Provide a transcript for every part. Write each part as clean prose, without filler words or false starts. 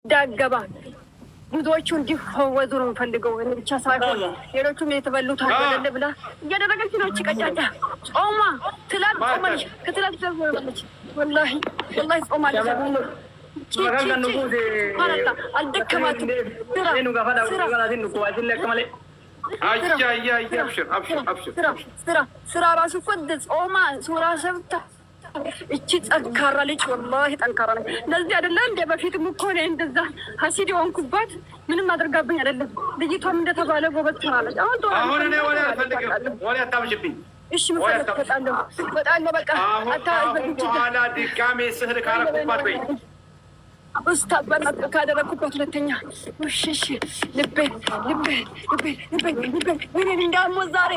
ዳገባ ብዙዎቹ እንዲፈወዙ ነው የምፈልገው። እኔ ብቻ ሳይሆን ሌሎቹም የተበሉት አይደለ ብላ እያደረገች ነው። እቺ ቀጫጫ ጾማ ትላል ጾማለች ከትላል ትዘርማለች። ወላሂ ወላሂ ጾማለች። አልደከማትም። ስራ ራሱ እኮ ጾማ ሱራ ሰብታ እቺ ጠንካራ ልጅ ወላሂ ጠንካራ ነች። ለዚህ አይደለ እንደ በፊትም እኮ ነው እንደዛ ሀሲድ የሆንኩባት ምንም አድርጋብኝ አይደለም። ልጅቷም እንደተባለ ጎበዝ ትሆናለች። አሁን እኔ ወሬ አልፈልግም። ወሬ አታምሽብኝ። እሺ ምፈልግ በጣም በቃ በኋላ ድጋሜ ስህር ካረኩባት በይ ኡስታዝ በእናት ካደረኩበት ሁለተኛ እሺ ልቤ ወይኔ እንዳሞ ዛሬ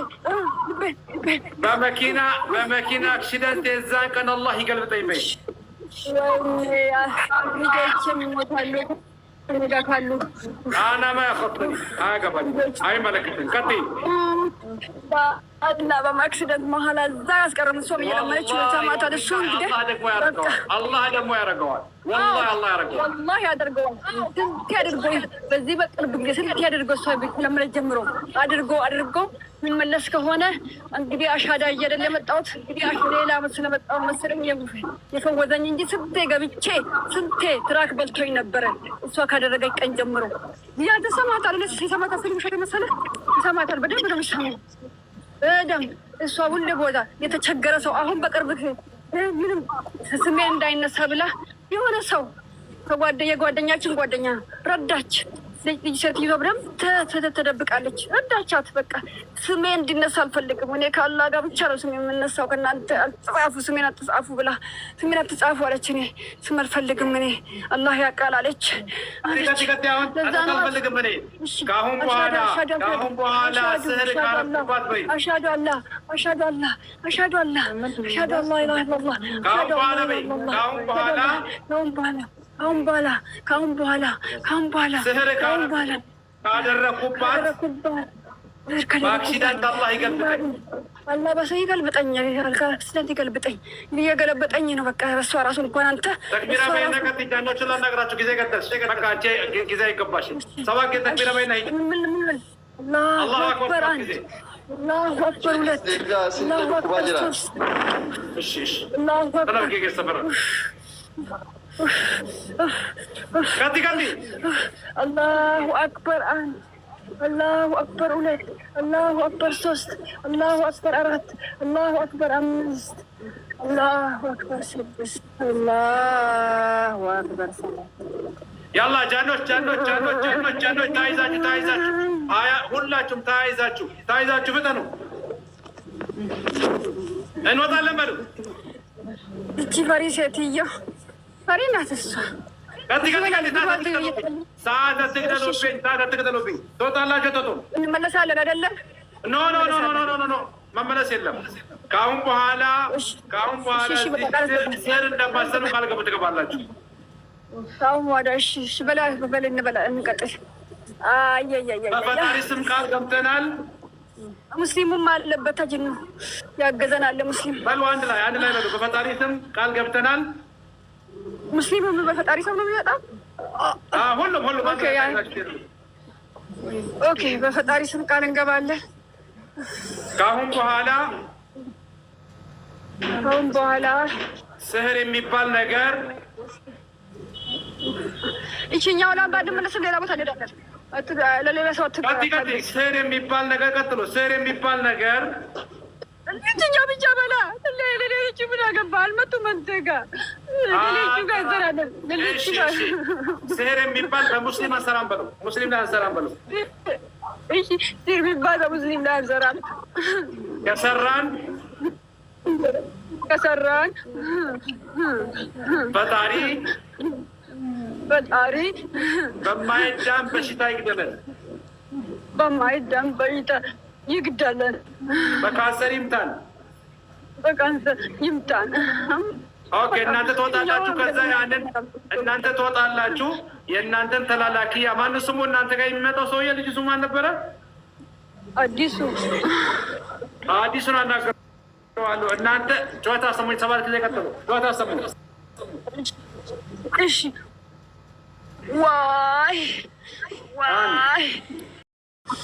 በመኪና አክሲደንት የዛን ቀን አላህ ይገልብጠኝ በይ። ወይኔ ልጆቼም ይሞታሉ ካሉ አናማ ያኸብኝ አያገባኝ አይመለከትም። ቀጥይ እና በአክሲደንት መሀል እዛ ያስቀረም እሷም እየለመነች ሰማታል። እሱ እንግዲህ አላህ ደግሞ ያደርገዋል። ወላሂ አላህ ያደርገዋል። ወላሂ ያደርገዋል። ስንት ያደርገው በዚህ በቅርብ ጊዜ ስንት ያደርገው እሷ ለመለስ ጀምሮ አድርጎ ምን መለስ ከሆነ እንግዲህ አሻዳ እየደለ የመጣሁት እንግዲህ ሌላ ስለመጣሁ መሰለኝ የፈወዘኝ እንጂ ስንቴ ገብቼ ስንቴ ትራክ በልቶኝ ነበረ። እሷ ካደረገኝ ቀን ጀምሮ ያንተ ሰማታል። ሰማታል ስልምሻ መሰለ ሰማታል። በደንብ ነው የሚሰማው በደንብ እሷ ሁሌ ቦታ የተቸገረ ሰው አሁን በቅርብ ምንም ስሜን እንዳይነሳ ብላ የሆነ ሰው የጓደኛችን ጓደኛ ረዳች። ልጅ ሴትዮ ብለም ተደብቃለች። ረዳቻት። በቃ ስሜ እንዲነሳ አልፈልግም እኔ ከአላህ ጋር ብቻ ነው ስሜ የምነሳው። ከእናንተ አትጻፉ፣ ስሜን አትጻፉ ብላ ስሜን አትጻፉ አለች። እኔ ስም አልፈልግም እኔ አላህ ያውቃል አለች። ከአሁን በኋላ ስህር ካረኩባት በይ አሻዱ አላህ ከአሁን በኋላ ስህር ካደረኩባት በአክሲደንት አላህ ይገልብጠኝ። አላህ በሰው ይገልብጠኝ። አክሲደንት ይገልብጠኝ። እየገለበጠኝ ነው። በቃ በሷ ራሱን እንኳን አንተ ተክቢራ በይና ቀጥ ጃኖችን ላናግራችሁ ጊዜ ገደልሽ። በቃ አንቺ ጊዜ አይገባሽም። ሰባት ተክቢራ በይና አላሁ አክበር አንድ አላሁ አክበር ሁለት አላሁ አክበር ሶስት አላሁ አክበር አላሁ አክበር አንድ አላሁ አክበር ሁለት አላሁ አክበር ሶስት አላሁ አክበር አራት አላሁ አክበር አምስት አላሁ አክበር ስድስት አላሁ አክበር ሰባት ያላ ጃኖች ታይዛችሁ ሁላችሁም ታይዛችሁ ፍጠኑ። እንወጣለን በሉ። እቺ ፈሪ ሴትዮ ፈሪ ናት እሷ። ሰዓት አትግደሉብኝ። ትወጣላችሁ። እንመለሳለን አይደለም? ኖ መመለስ የለም። ከአሁን በኋላ ስህር እንደማሰኑ ካልገቡ ትገባላችሁ። ከአሁን በኋላ እሺ በላ እንቀጥል። በፈጣሪ ስም ቃል ገብተናል። ሙስሊሙም አለበት አጅኑ ያገዘናል። ሙስሊም በሉ አንድ ላይ በሉ። በፈጣሪ ስም ቃል ገብተናል። ሙስሊሙም በፈጣሪ ስም ነው የሚወጣው። ሁሉም ኦኬ። በፈጣሪ ስም ቃል እንገባለን። ከአሁን በኋላ ስህር የሚባል ነገር ይችኛው ላምባ ድምለስ ሌላ ቦታ እንሄዳለን። ለሌላ ሰው ስህር የሚባል ነገር ቀጥሎ ስህር የሚባል ነገር ይችኛው ብቻ በላ ሌሎቹ ምን አገባ አልመጡም። አንተ ጋር ሌሎቹ ጋር እንሰራለን። ስህር የሚባል በሙስሊም አንሰራም በሉ። ሙስሊም ላይ አንሰራም በሉ። እሺ ስህር የሚባል በሙስሊም ላይ አንሰራም። ከሰራን ፈጣሪ በማይዳን በሽታ ይግደለን። ይግደለን። በካንሰር ይምታን። ኦኬ እናንተ ትወጣላችሁ። ከዛ እናንተ ትወጣላችሁ። የእናንተን ተላላኪ ማን ስሙ? እናንተ ጋር የሚመጣው ሰውዬ ልጅ ስሙ ማን ነበረ? አዲሱን አናግረዋለሁ። እናንተ ጨዋታ ሰሙኝ። ሰባት ጊዜ ቀጥሉ። ጨዋታ ሰሙኝ። እሺ ዋው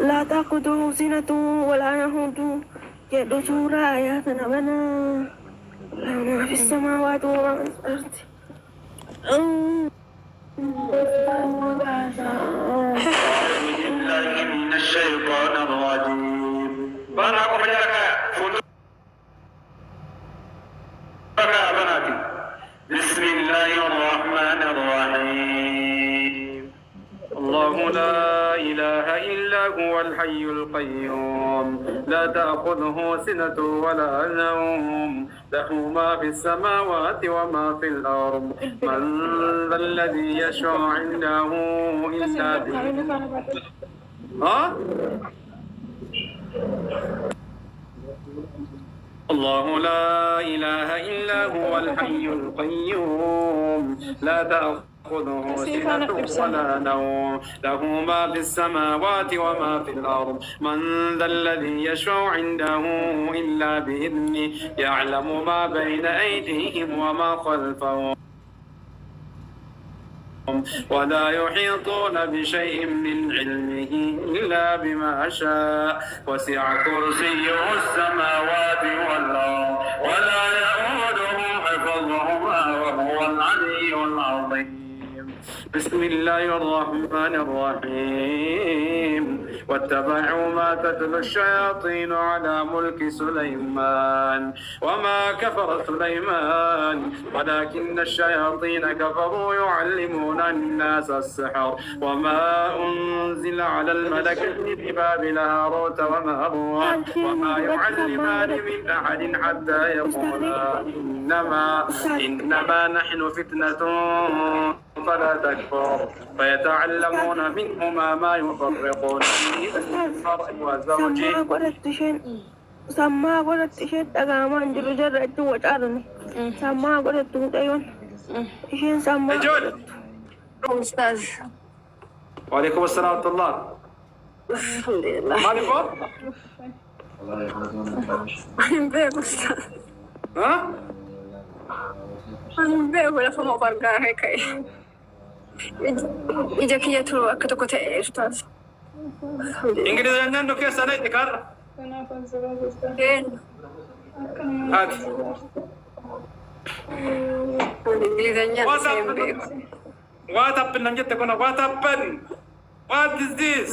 لا تأخذه سنة ولا يهود جد سورة آياتنا بنا له ما في السماوات وما في الأرض من الشيطان الرجيم بناكم بناتي بسم الله الرحمن الرحيم الله لا إله إلا هو الحي القيوم لا تأخذه سنة ولا نوم له ما في السماوات وما في الأرض من ذا الذي يشفع عنده إلا بإذنه الله لا إله إلا هو الحي القيوم لا تأخذه سنة ولا نوم له ما في السماوات وما في الأرض من ذا الذي يشفع عنده إلا بإذنه يعلم ما بين أيديهم وما خلفهم ولا يحيطون بشيء من علمه إلا بما شاء وسع كرسيه السماوات والأرض ولا يؤوده حفظهما وهو العلي العظيم بسم الله الرحمن الرحيم واتبعوا ما تتلو الشياطين على ملك سليمان وما كفر سليمان ولكن الشياطين كفروا يعلمون الناس السحر وما أنزل على الملكين ببابل هاروت وماروت وما يعلمان من أحد حتى يقولا إنما نحن فتنة فلا تكفر فيتعلمون منهما ما يفرقون به المرء وزوجه سما قلت شيء أقامان جلو جرأت وجارني سما قلت متأيون شيء سما أستاذ وعليكم السلام ورحمة الله الحمد لله مالكم؟ أنا بيك أستاذ ها؟ أنا بيك ولا فما برقا هيك إذا كي يتلو أكتو كتير أستاذ إنجليزي عندنا كيف سنة ذكر؟ كين هات إنجليزي عندنا بيك What happened? Nanti tekuna what happened? What is this?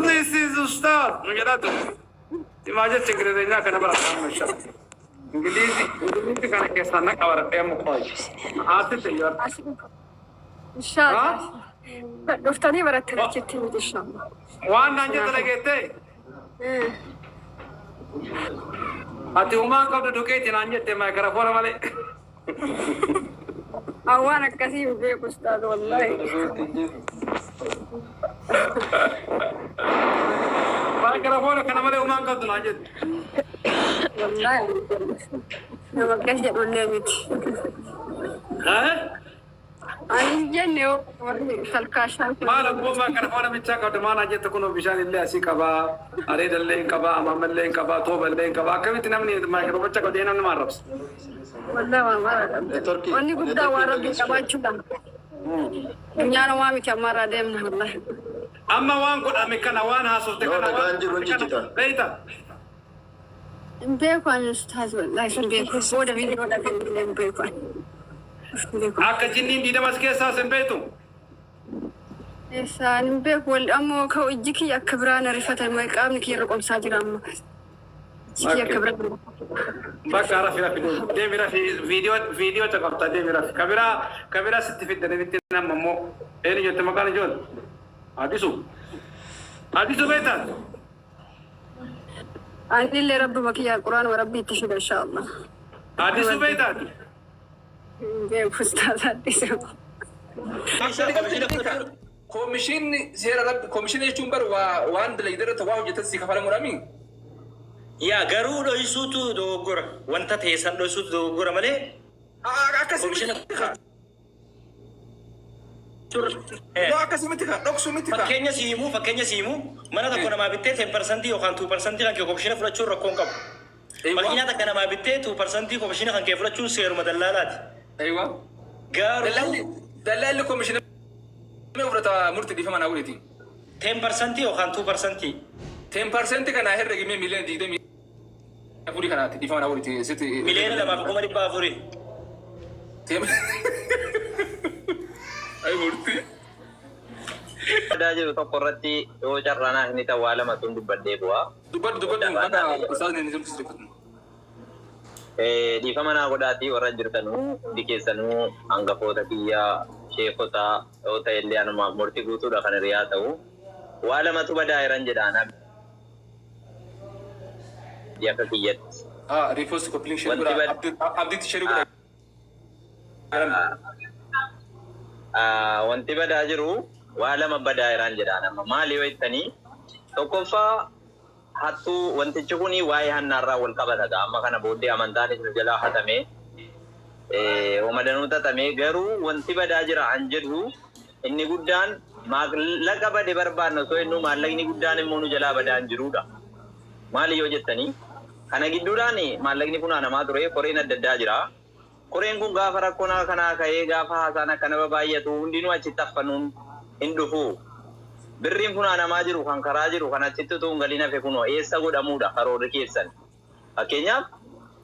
This is Ustad. Menjadi Imagine Cengkirenya kena berapa macam. Inggris kan kesan nak awak temu kau. Asal tu إن شاء الله دفتري ورا تركتي إن شاء الله Wan nanti terlegete. Hati umang kau tu dukai nanti tema kerapor male. أوانا كثير بيك أستاذ والله ما kerapor kena male umang kau tu nanti. والله أنا كذا ولا ميت أنا جنّي ورني خلكاشان ما لو ما kerapor macam kau tu mana nanti tekunu bisa nilai asik kaba, are dalle kaba, amam dalle kaba, toba dalle kaba. Kami tidak ni ma kerapor macam kau dia nama marabs. والله ما واني قد وارد كمان شو دم نيانا وامي كمارا دم والله أما وان قد أمكنا وان هاسوت كنا وان ليتا بيكون أستاذ والله بيكون بودا فيديو ولا فيلم بيكون أكجنين دي دمس كيسا سنبيتو إنسان بيكون أمو كو إجيكي أكبرانا رفات المايك أمنك يرقم ساجر أمك إجيكي أكبرانا بس عارف ده ميرا في فيديو تقطع ده ميرا كاميرا ستفيد ده بنتنا ممو إيه جو تمكان جون عادي سو بيتا أني اللي رب بكي القرآن وربي تشهد إن شاء الله عادي سو بيتا بيك أستاذ عادي سو كوميشن سير رب كوميشن يشومبر وان دليدر تواو جتسي كفاله مرامي يا غرو يسوتو دوغور وانت تيسان يسوتو دوغور مالي كوميشن fakkeenya siimu mana tokko namaa bittee 10% yookaan 2% kan kee komishina fudhachuun rakkoon qabu. Makiinaa takka namaa bittee 2% komishina kan kee fudhachuun seeruma dallaalaati. Garuu دلالي كوميشن ما يفرط مرتدي فما نقولتي 10% yookaan 2%. 10% kana herregime miliyoona 20 afurii kanaati dhiifama na walitti sitti Miliyoona 2.4. Ay murtii. Ada jiru tokko irratti yoo carraanaa inni ta'aa lama tun dubbadhee bu'aa. Dubbadhu akka isaan inni jiru sirriiffatu. Dhiifama naa godhaatii warra jirtanuu hundi keessanuu hangafoota kiyyaa sheekota yoo ta'e illee anumaaf murtii guutuudha kan hiriyaa ta'u. Waa lamatu badaa jiran jedhaan akka kiyyatti. Riifoos koppiliin shee guddaa abdiitti shee guddaa. Wanti badaa jiru waa lama badaa jiran jedhaan amma maali yoo jettanii tokkoffaa hattuu wantichi kuni waa'ee hannaarraa wal qabata amma kana booddee amantaan isin jalaa hatame homadanuu tatamee garuu wanti badaa jira an jedhu inni guddaan maallaqa bade barbaanna osoo inni maallaqni guddaan immoo nu jalaa badaan jirudha. Maali yoo jettanii kana gidduudhaan maallaqni funaanamaa ture koreen adda addaa jira. Koreen kun gaafa rakkoonaa kanaa ka'ee gaafa haasaan akkana baay'atu hundinuu achitti affanuun hin dhufu. Birriin funaanamaa jiru kan karaa jiru kan achitti utuu hin galiin hafe kunoo eessa godhamuudha karoorri keessan. Fakkeenyaaf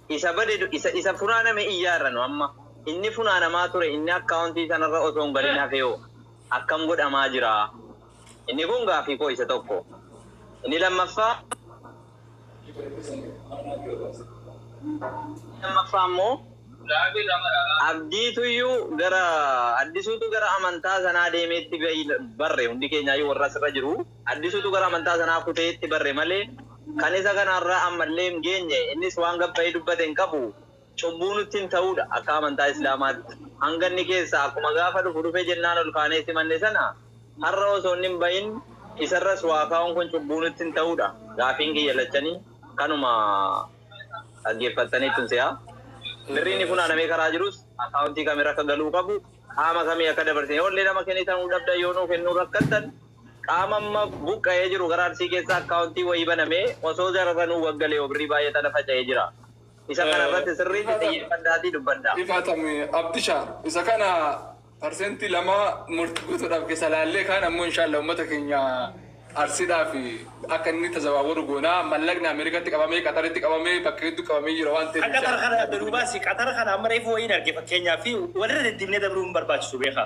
isa bade isa funaaname iyyaarranu amma inni funaanamaa ture inni akkaawuntii sanarra osoo hin galiin hafe yoo akkam godhamaa jira. Inni kun gaafii koo isa tokko. Inni lammaffaa immoo abdiituyyuu gara addisuutu gara amantaa sanaa deemeetti barre hundi keenya yoo warra asirra jiru addisuutu gara amantaa sanaa kuteetti barre malee kan isa kanarraa ammallee hin geenye innis waan gabba'ee dubbate hin qabu cubbuu nutti hin ta'uudha akka amantaa islaamaatti hanganni keessa akkuma gaafa dhufe jennaan ol kaanee simanne sana har'a osoo hin bahin isarras waa kaa'uun kun cubbuu nutti hin ta'uudha gaafiin kiyya lachanii kanuma dhaggeeffattanii tunsiyaa. Birriin funaanamee karaa jirus akkaawuntii kamirra akka galuu qabu qaama kamii akka dabarsine ollee nama kennitanuu dhabda yoo nuu kennuu rakkattan qaama amma buqqa'ee jiru gara arsii keessa akkaawuntii wayii banamee osoo jararranuu waggalee birrii baay'atana faca'ee jira. Isa kanarratti sirriitti xiyyeeffannaatii dubbadda. Ifaatame Abdishaa isa kana parsentii lama murtii guutuudhaaf keessa laallee kaan ammoo inshaallah uummata keenya arsiidhaa fi akka inni tajaajilu goonaa mallaqni Ameerikaatti qabamee Qataritti qabamee bakka hedduu qabamee jira waan ta'eef. Qatar kana durubaasi Qatar kana amma reefu wayiin arge fakkeenyaa fi walirra deddeebinee dabruu hin barbaachisu beekaa.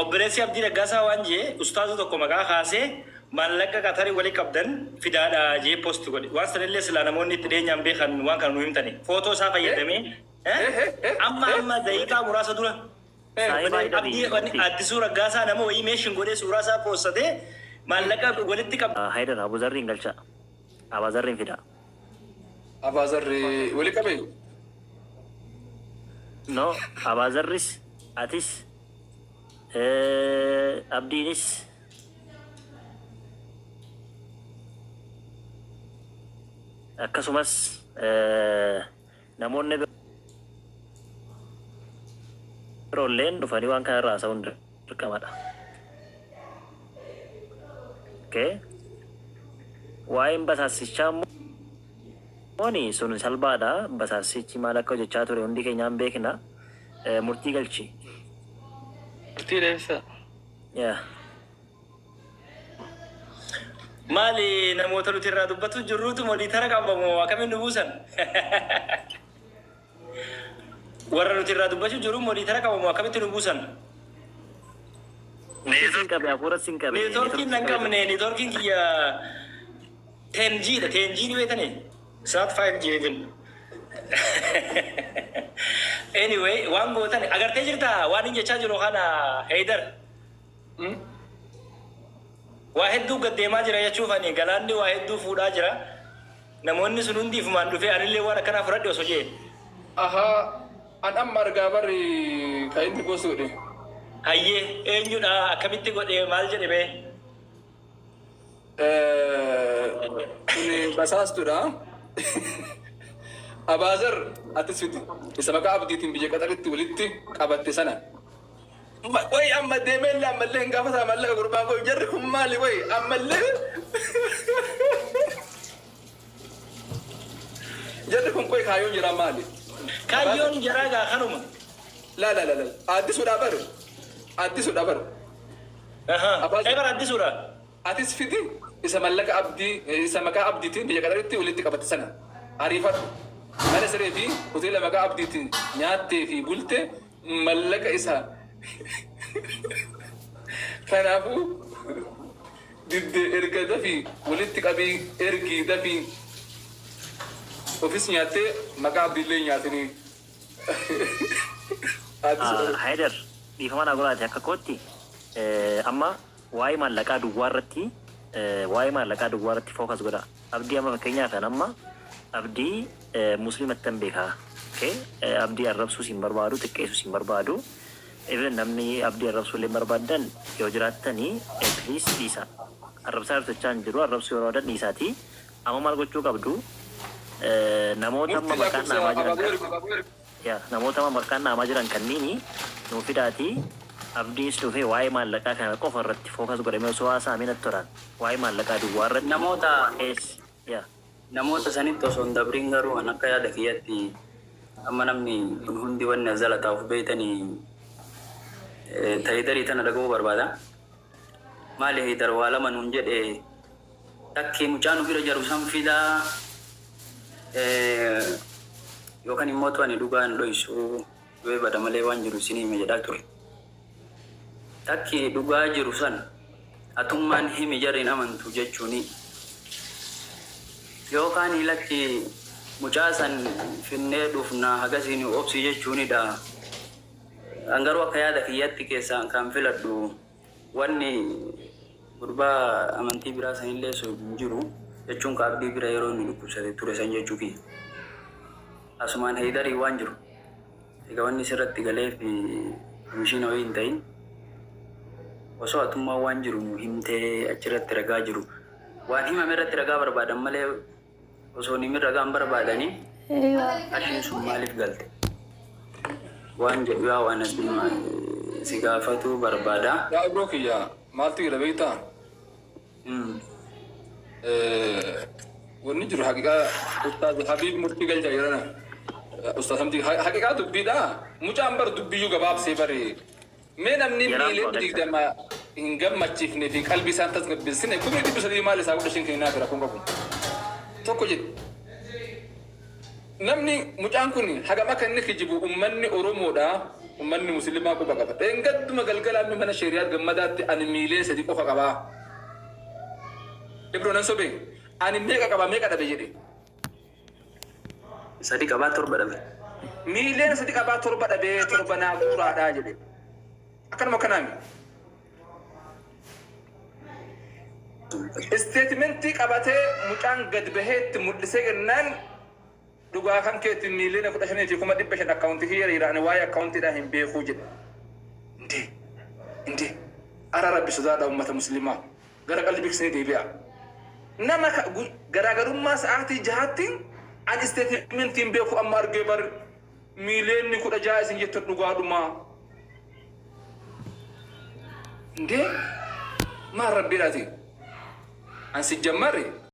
Obboleessi Abdii Raggaasaa waan jee ustaazu tokko maqaa kaasee maallaqa Qatarii walii qabdan fidaadha jee poosti godhe. Waan sanillee silaa namoonni itti dhiyeenyaan beekan waan kana nu himtani. Footoo isaa fayyadamee amma daqiiqaa muraasa dura. Addisuu Raggaasaa nama wayii meeshin godhee suuraa isaa poosatee maallaqa walitti qaba. Haydar Abu Zarriin galcha. Abaa Zarriin fida. Abaa Zarri walii qabee? No, Abaa Zarris, atis, Abdiinis. Akkasumas namoonni biroolleen dhufanii waan kana irraa haasa'uun dirqamadha. Okay. Waa'een basaasichaa immoo sun salphaadha. Basaasichi maal akka hojjechaa ture hundi keenyaan beekna. Murtii galchi. Murtii deemsa. Maali namoota nuti irraa dubbatu jirruutu mooditara qabamoo akkamiin nu buusan? Warra nuti irraa dubbachuu jiru mooditara qabamoo akkamitti nu buusan? Neetworkiin nan qabne neetworkiin kiyya 10G dha 10G ni beekani saat 5G even. Anyway waan gootan agartee jirta waan hin jechaa jiru kana Haydar. Waa hedduu gaddeemaa jira jechuuf ani galaanni waa hedduu fuudhaa jira. Namoonni sun hundi ifumaan dhufee anillee waan akkanaa fudhadhe osoo jee. An amma argaa barri kan inni gosuudhe. Hayyee eenyudha akkamitti godhee maal jedhe bee? Kuni basaastuudha. Abaazar atis fiti isa maqaa abdiitiin biyya Qataritti walitti qabatte sana. Way amma deemee ammallee hin gaafata mallaqa gurbaa koo jarri kun maali way ammallee jarri kun koy kaayyoon jira maali? Kaayyoon jira gaa kanuma. La addisuudha baru. Addisuudha baru. Ebar addisuudha. atis fidi isa mallaqa abdii isa maqaa abdiitiin biyya qadaritti walitti qabate sana ariifadhu mana siree fi hoteela maqaa abdiitiin nyaattee fi bulte mallaqa isa kanaafuu didde erga dafii walitti qabii ergii dafii ofis nyaattee maqaa abdiillee nyaatanii Haidar dhiifama golaati akka kootti amma waa'ee maallaqaa duwwaa irratti fookas godha. Abdii amma fakkeenyaaf amma abdii musliimatti hin beekaa. Abdii arrabsuu siin barbaadu xiqqeessuu siin barbaadu. Even namni abdii arrabsuu illee barbaadan yoo jiraattanii please dhiisa. Arrabsaa arrabsachaa hin jiru arrabsuu yeroo wadan dhiisaati. Amma maal gochuu qabdu namoota amma maqaan naamaa jiran namoota amma maqaan naamaa jiran kanniini nuu fidaati. Abdiis dhufee waa'ee maallaqaa kana qofa irratti fookas godhamee osoo haasa'amee natti tolaan waa'ee maallaqaa duwwaa irratti namoota sanitti osoo hin dabriin garuu an akka yaada kiyyatti amma namni kun hundi wanni azala taa'uuf beeytanii Haidarii tana dhaga'uu barbaada. Maali Haidar waa lama nuun jedhe takkee mucaan bira jiru san fidaa yookaan immoo tu'ani dhugaan dho'isu yoo bada malee waan jiru isinii hime jedhaa ture. Takki dhugaa jiru san atummaan himi jarriin amantu jechuuni yookaan ilatti mucaa san finnee dhufna hagasiin obsi jechuunidha. Angaruu akka yaada kiyyatti keessaan kan filadhu wanni gurbaa amantii biraa sanillee osoo hin jiru jechuun ka abdii bira yeroo inni dhukkubsate ture san jechuu kiyya. Asumaan Haidarii waan jiru egaa wanni sirratti galee fi mishiina wayii hin ta'in osoo atummaa waan jiru himtee achirratti ragaa jiru waan himame irratti ragaa barbaadan malee osoo nimi ragaa hin barbaadanii ashiin sun maaliif galte waan jedhu yaa waan addunyaa si gaafatu barbaada. Yaa Ibro kiyya maaltu jira beektaa? Wanni jiru haqiqaa Ustaaz Habiib murtii galcha jedhana. Ustaaz Hamdi haqiqaa dubbiidha. Mucaan bar dubbiyyuu gabaabsee bare. Mee namni miilee digdama hin gammachiifne fi qalbii isaan tasgabbeessine kumni dhibbi sadii maal isaa godha kennaa bira kun qabu. Tokko jedhu. Namni mucaan kun hagam akka inni kijibu ummanni Oromoodha. Ummanni Musliimaa quba qaba. Dheengadduma galgalaan mana shari'aa gammadaatti ani miilee sadii qofa qabaa. Ibro nan sobe ani meeqa qaba meeqa dhabe jedhe. Sadii qabaa torba dhabe. Miileen sadii qabaa torba dhabe torba naa guuraadhaa jedhe. Akkanuma akkanaami. Isteetimentii qabatee mucaan gad baheetti mul'isee kennaan dhugaa kan keetti miileen 15,500 akkaawuntii hiriiraan waa'ee akkaawuntiidhaan hin beekuu jedhe. Indee ara rabbi sodaadha uummata musliimaa gara qalbii kisanii deebi'a. Nama garaagarummaa sa'aatii jahaatti an isteetimentiin beeku amma argee bar miileen 16 isin jettu dhugaadhumaa. Indee maal rabbiidhaati? An si jammarre